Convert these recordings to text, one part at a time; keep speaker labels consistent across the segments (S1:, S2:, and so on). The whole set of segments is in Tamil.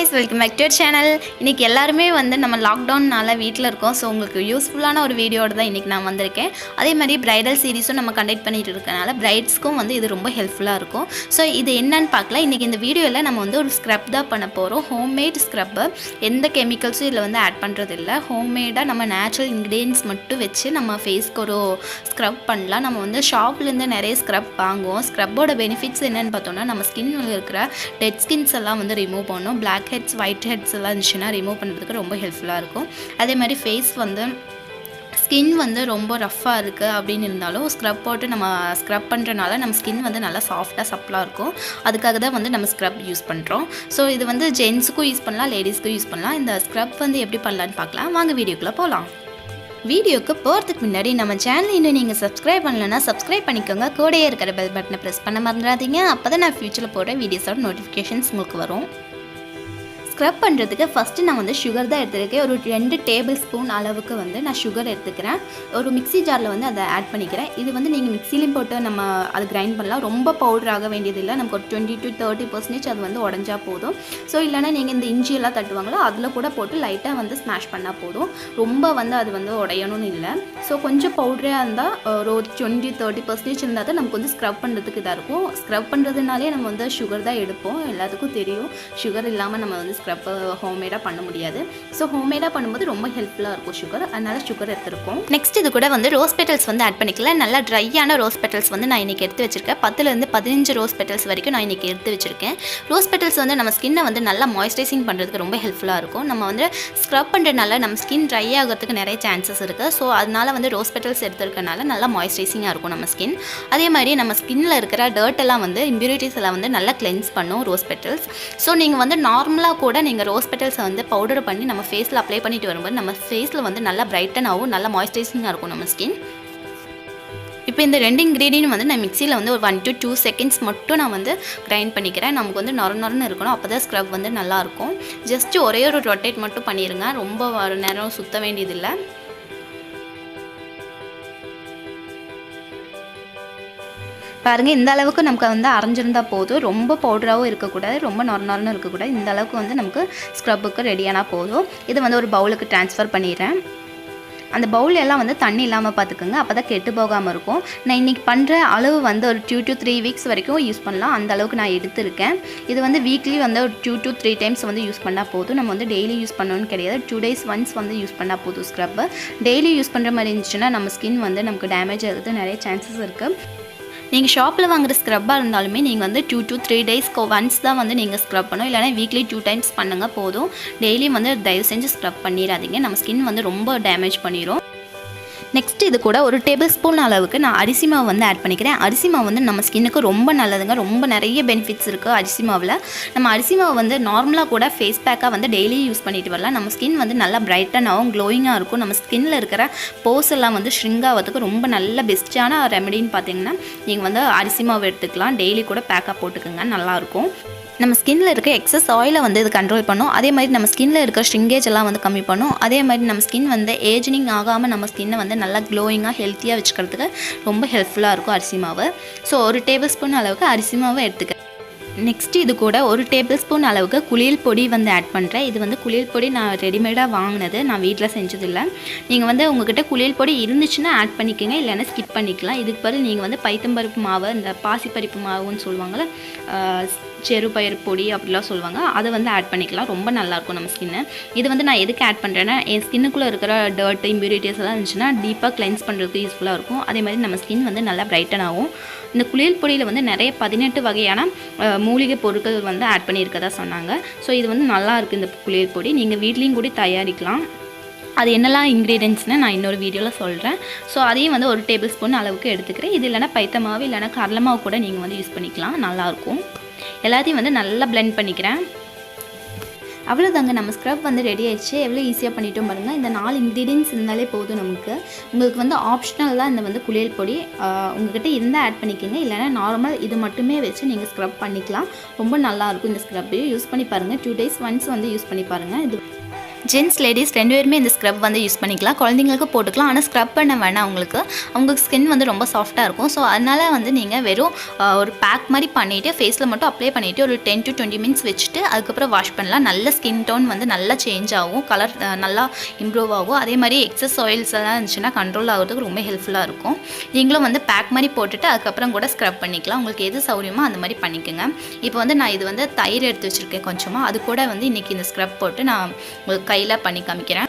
S1: guys, welcome back to our channel. இன்னைக்கு எல்லாரும் வந்து நம்ம லாக்டவுன்னால வீட்ல இருக்கோம். சோ உங்களுக்கு யூஸ்ஃபுல்லான ஒரு வீடியோட தான் இன்னைக்கு நான் வந்திருக்கேன். அதே மாதிரி bridal சீரிஸும் நம்ம கண்டக்ட் பண்ணிட்டு இருக்கனால பிரைட்ஸ்க்கும் வந்து இது ரொம்ப ஹெல்ப்ஃபுல்லா இருக்கும். சோ இது என்னன்னு பார்க்கலாம். இன்னைக்கு இந்த வீடியோல நம்ம வந்து ஒரு ஸ்க்ரப் தான் பண்ண போறோம். Homemade scrub. எந்த கெமிக்கல்ஸும் இதுல வந்து ஆட் பண்றது இல்ல. ஹோம்மேடா நம்ம நேச்சுரல் இன்கிரிடியன்ட்ஸ் மட்டும் வெச்சு நம்ம ஃபேஸ்க்கு ஒரு ஸ்க்ரப் பண்ணலாம். நம்ம வந்து ஷாப்ல இருந்து நிறைய ஸ்க்ரப் வாங்குவோம். ஸ்க்ரப்போட பெனிஃபிட்ஸ் என்னன்னு பார்த்தோம்னா நம்ம ஸ்கின்ல இருக்கிற டெட் ஸ்கின்ஸ் எல்லாம் வந்து ரிமூவ் பண்ணும். blackheads whiteheads எல்லாம் இருந்துச்சுன்னா ரிமூவ் பண்ணுறதுக்கு ரொம்ப ஹெல்ப்ஃபுல்லாக இருக்கும். அதே மாதிரி ஃபேஸ் வந்து ஸ்கின் வந்து ரொம்ப ரஃப்பாக இருக்குது அப்படின்னு இருந்தாலும் ஸ்க்ரப் போட்டு நம்ம ஸ்க்ரப் பண்ணுறனால நம்ம ஸ்கின் வந்து நல்லா சாஃப்டாக சப்பலாக இருக்கும். அதுக்காக தான் வந்து நம்ம ஸ்க்ரப் யூஸ் பண்ணுறோம். ஸோ இது வந்து ஜென்ஸுக்கும் யூஸ் பண்ணலாம், லேடிஸ்க்கும் யூஸ் பண்ணலாம். இந்த ஸ்க்ரப் வந்து எப்படி பண்ணலான்னு பார்க்கலாம். வாங்க வீடியோக்குள்ளே போகலாம். வீடியோக்கு போகிறதுக்கு முன்னாடி நம்ம சேனல் இன்னும் நீங்கள் சப்ஸ்கிரைப் பண்ணலன்னா சப்ஸ்கிரைப் பண்ணிக்கோங்க. கூடயே இருக்கிற பெல் பட்டனை ப்ரெஸ் பண்ண மறந்துடாதீங்க. அப்போ தான் நான் ஃபியூச்சரில் போடுற வீடியோஸோட நோட்டிஃபிகேஷன்ஸ் உங்களுக்கு வரும். ஸ்க்ரப் பண்ணுறதுக்கு ஃபஸ்ட்டு நான் வந்து சுகர் தான் எடுத்துருக்கேன். ஒரு 2 டேபிள் ஸ்பூன் அளவுக்கு வந்து நான் சுகர் எடுத்துக்கிறேன். ஒரு மிக்ஸி ஜாரில் வந்து அதை ஆட் பண்ணிக்கிறேன். இது வந்து நீங்கள் மிக்ஸிலையும் போட்டு நம்ம அது கிரைண்ட் பண்ணலாம். ரொம்ப பவுடர் ஆக வேண்டியதில்லை. நமக்கு ஒரு 20 to 30% அது வந்து உடஞ்சா போதும். ஸோ இல்லைனா நீங்கள் இந்த இஞ்சியெல்லாம் தட்டுவாங்களோ அதில் கூட போட்டு லைட்டாக வந்து ஸ்மாஷ் பண்ணால் போதும். ரொம்ப வந்து அது வந்து உடையணும்னு இல்லை. ஸோ கொஞ்சம் பவுடராக இருந்தால் ஒரு 20-30% இருந்தால் தான் நமக்கு வந்து ஸ்க்ரப் பண்ணுறதுக்கு இதாக இருக்கும். ஸ்க்ரப் பண்ணுறதுனாலே நம்ம வந்து சுகர் தான் எடுப்போம். எல்லாத்துக்கும் தெரியும் சுகர் இல்லாமல் நம்ம வந்து ஸ்க்ரப் ஹோம்மேடாக பண்ண முடியாது. ஸோ ஹோம்மேடாக பண்ணும்போது ரொம்ப ஹெல்ப்ஃபுல்லாக இருக்கும் சுகர். அதனால் சுகர் எடுத்துருக்கோம். நெக்ஸ்ட் இது கூட வந்து ரோஸ் பெட்டல்ஸ் வந்து ஆட் பண்ணிக்கலாம். நல்லா ட்ரையான ரோஸ் பெட்டல்ஸ் வந்து நான் இன்றைக்கி எடுத்து வச்சிருக்கேன். 10 to 15 ரோஸ் பெட்டல்ஸ் வரைக்கும் நான் இன்றைக்கி எடுத்து வச்சிருக்கேன். ரோஸ் பெட்டல்ஸ் வந்து நம்ம ஸ்கின்னை வந்து நல்லா மாய்ஸ்சரைசிங் பண்ணுறதுக்கு ரொம்ப ஹெல்ப்ஃபுல்லாக இருக்கும். நம்ம வந்து ஸ்க்ரப் பண்ணுறதுனால நம்ம ஸ்கின் ட்ரை ஆகிறதுக்கு நிறைய சான்சஸ் இருக்குது. ஸோ அதனால் வந்து ரோஸ் பெட்டல்ஸ் எடுத்துருக்கனால நல்லா மாய்ஸ்சரைசிங்காக இருக்கும் நம்ம ஸ்கின். அதே மாதிரி நம்ம ஸ்கின்னில் இருக்கிற டர்ட் எல்லாம் வந்து இம்ப்யூரிட்டிஸ் எல்லாம் வந்து நல்லா கிளென்ஸ் பண்ணும் ரோஸ் பெட்டல்ஸ். ஸோ நீங்கள் வந்து நார்மலாக கூட நீங்கள் ரோஸ் பெட்டல்ஸை வந்து பவுடர் பண்ணி நம்ம ஃபேஸில் அப்ளை பண்ணிட்டு வரும்போது நம்ம ஃபேஸில் வந்து நல்லா பிரைட்டனாகவும் நல்லா மாய்ஸ்சரைசிங்காக இருக்கும் நம்ம ஸ்கின். இப்போ இந்த 2 இன்க்ரீடியன்ட் வந்து நான் மிக்சியில் வந்து ஒரு 1 to 2 seconds மட்டும் நான் வந்து கிரைண்ட் பண்ணிக்கிறேன். நமக்கு வந்து நொரன்னு இருக்கணும். அப்போ தான் ஸ்க்ரப் வந்து நல்லாயிருக்கும். ஜஸ்ட்டு ஒரே ஒரு ரொட்டேட் மட்டும் பண்ணிடுங்க. ரொம்ப நேரம் சுற்ற வேண்டியதில்லை. பாருங்கள், இந்த அளவுக்கு நமக்கு வந்து அரைஞ்சிருந்தால் போதும். ரொம்ப பவுடராகவும் இருக்கக்கூடாது, ரொம்ப நொரன்னு இருக்கக்கூடாது. இந்த அளவுக்கு வந்து நமக்கு ஸ்க்ரப்புக்கு ரெடியானால் போதும். இது வந்து ஒரு பவுலுக்கு ட்ரான்ஸ்ஃபர் பண்ணிடுறேன். அந்த பவுல் எல்லாம் வந்து தண்ணி இல்லாமல் பார்த்துக்குங்க. அப்போ தான் கெட்டு போகாமல் இருக்கும். நான் இன்றைக்கி பண்ணுற அளவு வந்து ஒரு 2 to 3 weeks வரைக்கும் யூஸ் பண்ணலாம். அந்த அளவுக்கு நான் எடுத்துருக்கேன். இது வந்து வீக்லி வந்து ஒரு 2 to 3 times வந்து யூஸ் பண்ணால் போதும். நம்ம வந்து டெய்லி யூஸ் பண்ணணும்னு கிடையாது. 2 days once வந்து யூஸ் பண்ணால் போதும். ஸ்க்ரப்பு டெய்லி யூஸ் பண்ணுற மாதிரி இருந்துச்சுன்னா நம்ம ஸ்கின் வந்து நமக்கு டேமேஜ் ஆகுது நிறைய சான்சஸ் இருக்குது. நீங்கள் ஷாப்பில் வாங்குகிற ஸ்க்ரப்பாக இருந்தாலுமே நீங்கள் வந்து 2 to 3 days ஒன்ஸ் தான் வந்து நீங்கள் ஸ்க்ரப் பண்ணணும். இல்லைனா வீக்லி 2 times பண்ணுங்கள் போதும். டெய்லியும் வந்து தயவு செஞ்சு ஸ்க்ரப் பண்ணிடாதீங்க. நம்ம ஸ்கின் வந்து ரொம்ப டேமேஜ் பண்ணிடும். நெக்ஸ்ட் இது கூட ஒரு டேபிள் ஸ்பூன் அளவுக்கு நான் அரிசி மாவு வந்து ஆட் பண்ணிக்கிறேன். அரிசி மாவு வந்து நம்ம ஸ்கின்னுக்கு ரொம்ப நல்லதுங்க. ரொம்ப நிறைய பெனிஃபிட்ஸ் இருக்குது அரிசி மாவில். நம்ம அரிசி மாவு வந்து நார்மலாக கூட ஃபேஸ் பேக்காக வந்து டெய்லி யூஸ் பண்ணிட்டு வரலாம். நம்ம ஸ்கின் வந்து நல்லா பிரைட்டனாகவும் க்ளோயிங்காக இருக்கும். நம்ம ஸ்கின்னில் இருக்கிற போஸ் எல்லாம் வந்து ஷ்ரிங்க் ஆகிறதுக்கு ரொம்ப நல்ல பெஸ்ட்டான ரெமெடின்னு பார்த்தீங்கன்னா நீங்கள் வந்து அரிசி மாவு எடுத்துக்கலாம். டெய்லி கூட பேக்காக போட்டுக்கோங்க, நல்லாயிருக்கும். நம்ம ஸ்கின்னில் இருக்க எக்ஸஸ் ஆயிலை வந்து இது கண்ட்ரோல் பண்ணும். அதே மாதிரி நம்ம ஸ்கின்னில் இருக்க ஷ்ரிங்கேஜ் எல்லாம் வந்து கம்மி பண்ணும். அதே மாதிரி நம்ம ஸ்கின் வந்து ஏஜினிங் ஆகாமல் நம்ம ஸ்கின்னை வந்து நல்லா க்ளோயிங்காக ஹெல்த்தியாக வச்சுக்கிறதுக்கு ரொம்ப ஹெல்ப்ஃபுல்லாக இருக்கும் அரிசி மாவு. ஸோ ஒரு டேபிள் ஸ்பூன் அளவுக்கு அரிசி மாவு எடுத்துக்க. நெக்ஸ்ட் இது கூட ஒரு டேபிள் ஸ்பூன் அளவுக்கு குளியல் பொடி வந்து ஆட் பண்ணுறேன். இது வந்து குளியல் பொடி நான் ரெடிமேடாக வாங்கினது, நான் வீட்டில் செஞ்சதில்லை. நீங்கள் வந்து உங்கள்கிட்ட குளியல் பொடி இருந்துச்சுன்னா ஆட் பண்ணிக்கோங்க, இல்லைன்னா ஸ்கிப் பண்ணிக்கலாம். இதுக்கு பதில் நீங்கள் வந்து பைத்தம்பருப்பு மாவு, இந்த பாசிப்பருப்பு மாவுன்னு சொல்லுவாங்கள்ல, செருப்பயிறு பொடி அப்படிலாம் சொல்லுவாங்க, அதை வந்து ஆட் பண்ணிக்கலாம். ரொம்ப நல்லாயிருக்கும் நம்ம ஸ்கின்னு. இது வந்து நான் எதுக்கு ஆட் பண்ணுறேன்னா என் ஸ்கின்னுக்குள்ளே இருக்கிற டர்ட் இம்ப்யூரிட்டிஸ் எல்லாம் இருந்துச்சுன்னா டீப்பாக கிளென்ஸ் பண்ணுறதுக்கு யூஸ்ஃபுல்லாக இருக்கும். அதே மாதிரி நம்ம ஸ்கின் வந்து நல்லா பிரைட்டன் ஆகும். இந்த குளியல் பொடியில் வந்து நிறைய 18 வகையான மூலிகை பொருட்கள் வந்து ஆட் பண்ணியிருக்கதா சொன்னாங்க. ஸோ இது வந்து நல்லா இருக்குது இந்த குளியல் பொடி. நீங்கள் வீட்லேயும் கூட தயாரிக்கலாம். அது என்னெல்லாம் இன்க்ரீடியன்ட்ஸ்னு நான் இன்னொரு வீடியோவில் சொல்கிறேன். ஸோ அதையும் வந்து ஒரு டேபிள் ஸ்பூன் அளவுக்கு எடுத்துக்கிறேன். இது இல்லைனா பைத்த மாவு இல்லைனா கடலை மாவு கூட நீங்கள் வந்து யூஸ் பண்ணிக்கலாம், நல்லாயிருக்கும். எல்லாத்தையும் வந்து நல்லா பிளெண்ட் பண்ணிக்கிறேன். அவ்வளோதாங்க, நம்ம ஸ்க்ரப் வந்து ரெடி ஆயிடுச்சு. எவ்வளோ ஈஸியாக பண்ணிட்டோம் பாருங்கள். இந்த 4 இன்க்ரீடியன்ட்ஸ் இருந்தாலே போதும் நமக்கு. உங்களுக்கு வந்து ஆப்ஷனல் தான் இந்த வந்து குளியல் பொடி. உங்கள்கிட்ட இருந்தால் ஆட் பண்ணிக்கோங்க, இல்லைனா நார்மல் இது மட்டுமே வச்சு நீங்கள் ஸ்க்ரப் பண்ணிக்கலாம். ரொம்ப நல்லாயிருக்கும் இந்த ஸ்க்ரப்பையும் யூஸ் பண்ணி பாருங்கள். 2 days once வந்து யூஸ் பண்ணி பாருங்கள். ஜென்ட்ஸ் லேடிஸ் 2 பேருமே இந்த ஸ்க்ரப் வந்து யூஸ் பண்ணிக்கலாம். குழந்தைங்களுக்கு போட்டுக்கலாம். ஆனால் ஸ்க்ரப் பண்ண வேணாம் உங்களுக்கு. அவங்க ஸ்கின் வந்து ரொம்ப சாஃப்ட்டாக இருக்கும். ஸோ அதனால் வந்து நீங்கள் வெறும் ஒரு பேக் மாதிரி பண்ணிவிட்டு ஃபேஸில் மட்டும் அப்ளை பண்ணிவிட்டு ஒரு 10 to 20 மினிட்ஸ் வச்சுட்டு அதுக்கப்புறம் வாஷ் பண்ணலாம். நல்ல ஸ்கின் டோன் வந்து நல்லா சேஞ்ச் ஆகும். கலர் நல்லா இம்ப்ரூவ் ஆகும். அதே மாதிரி எக்ஸஸ் ஆயில்ஸ் எல்லாம் இருந்துச்சுன்னா கண்ட்ரோல் ஆகிறதுக்கு ரொம்ப ஹெல்ப்ஃபுல்லாக இருக்கும். நீங்களும் வந்து பேக் மாதிரி போட்டுட்டு அதுக்கப்புறம் கூட ஸ்க்ரப் பண்ணிக்கலாம். உங்களுக்கு எது சௌரியமோ அந்த மாதிரி பண்ணிக்கோங்க. இப்போ வந்து நான் இது வந்து தயிர் எடுத்து வச்சுருக்கேன் கொஞ்சமாக. அது கூட வந்து இன்றைக்கி இந்த ஸ்க்ரப் போட்டு நான் உங்களுக்கு கையில் பண்ணி காமிக்கிறேன்.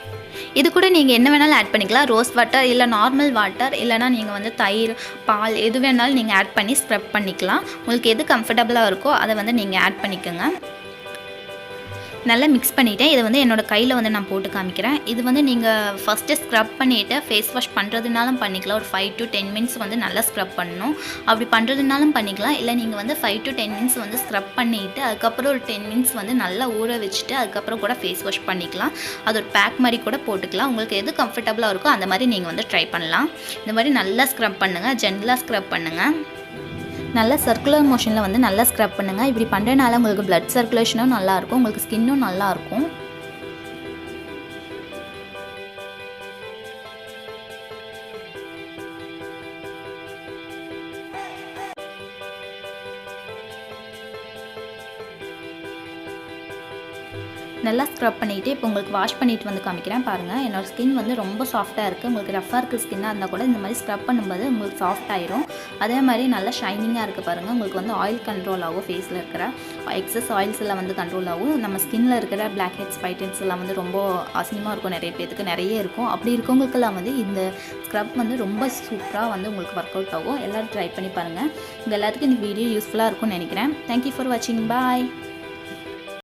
S1: இது கூட நீங்கள் என்ன வேணாலும் ஆட் பண்ணிக்கலாம். ரோஸ் வாட்டர் இல்லை நார்மல் வாட்டர் இல்லைனா நீங்கள் வந்து தயிர் பால் எது வேணாலும் நீங்கள் ஆட் பண்ணி ஸ்க்ரப் பண்ணிக்கலாம். உங்களுக்கு எது கம்ஃபர்டபுளாக இருக்கோ அதை வந்து நீங்கள் ஆட் பண்ணிக்கோங்க. நல்லா மிக்ஸ் பண்ணிவிட்டேன். இதை வந்து என்னோடய கையில் வந்து நான் போட்டு காமிக்கிறேன். இது வந்து நீங்கள் ஃபஸ்ட்டு ஸ்க்ரப் பண்ணிவிட்டு ஃபேஸ் வாஷ் பண்ணுறதுனாலும் பண்ணிக்கலாம். ஒரு 5 to 10 மினிட்ஸ் வந்து நல்லா ஸ்க்ரப் பண்ணணும். அப்படி பண்ணுறதுனாலும் பண்ணிக்கலாம். இல்லை நீங்கள் வந்து 5 to 10 மினிட்ஸ் வந்து ஸ்க்ரப் பண்ணிவிட்டு அதுக்கப்புறம் ஒரு 10 மினிட்ஸ் வந்து நல்லா ஊற வச்சுட்டு அதுக்கப்புறம் கூட ஃபேஸ் வாஷ் பண்ணிக்கலாம். அது ஒரு பேக் மாதிரி கூட போட்டுக்கலாம். உங்களுக்கு எது கம்ஃபர்டபுளாக இருக்கோ அந்த மாதிரி நீங்கள் வந்து ட்ரை பண்ணலாம். இந்த மாதிரி நல்லா ஸ்க்ரப் பண்ணுங்கள். ஜென்டலாக ஸ்க்ரப் பண்ணுங்கள். நல்லா சர்க்குலர் மோஷனில் வந்து நல்லா ஸ்க்ரப் பண்ணுங்கள். இப்படி பண்ணுறதுனால உங்களுக்கு பிளட் சர்க்குலேஷனும் நல்லாயிருக்கும். உங்களுக்கு ஸ்கின்னும் நல்லாயிருக்கும். நல்லா ஸ்க்ரப் பண்ணிவிட்டு இப்போ உங்களுக்கு வாஷ் பண்ணிவிட்டு வந்து காமிக்கிறேன் பாருங்கள். என்னோடய ஸ்கின் வந்து ரொம்ப சாஃப்ட்டாக இருக்குது. உங்களுக்கு ரஃபாக இருக்குது ஸ்கின்னாக இருந்தால் கூட இந்த மாதிரி ஸ்க்ரப் பண்ணும்போது உங்களுக்கு சாஃப்ட் ஆயிரும். அதே மாதிரி நல்லா ஷைனிங்காக இருக்குது பாருங்கள். உங்களுக்கு வந்து ஆயில் கண்ட்ரோல் ஆகும். ஃபேஸில் இருக்கிற எக்ஸஸ் ஆயில்ஸ் எல்லாம் வந்து கண்ட்ரோல் ஆகும். நம்ம ஸ்கின்னில் இருக்கிற blackheads whiteheads எல்லாம் வந்து ரொம்ப அசிங்கமாக இருக்கும். நிறைய பேருக்கு நிறைய இருக்கும். அப்படி இருக்கவங்களுக்கெல்லாம் வந்து இந்த ஸ்க்ரப் வந்து ரொம்ப சூப்பராக வந்து உங்களுக்கு ஒர்க் அவுட் ஆகும். எல்லோரும் ட்ரை பண்ணி பாருங்கள். உங்கள் எல்லாத்துக்கும் இந்த வீடியோ யூஸ்ஃபுல்லாக இருக்கும்னு நினைக்கிறேன். தேங்க்யூ ஃபார் வாட்சிங். பாய்.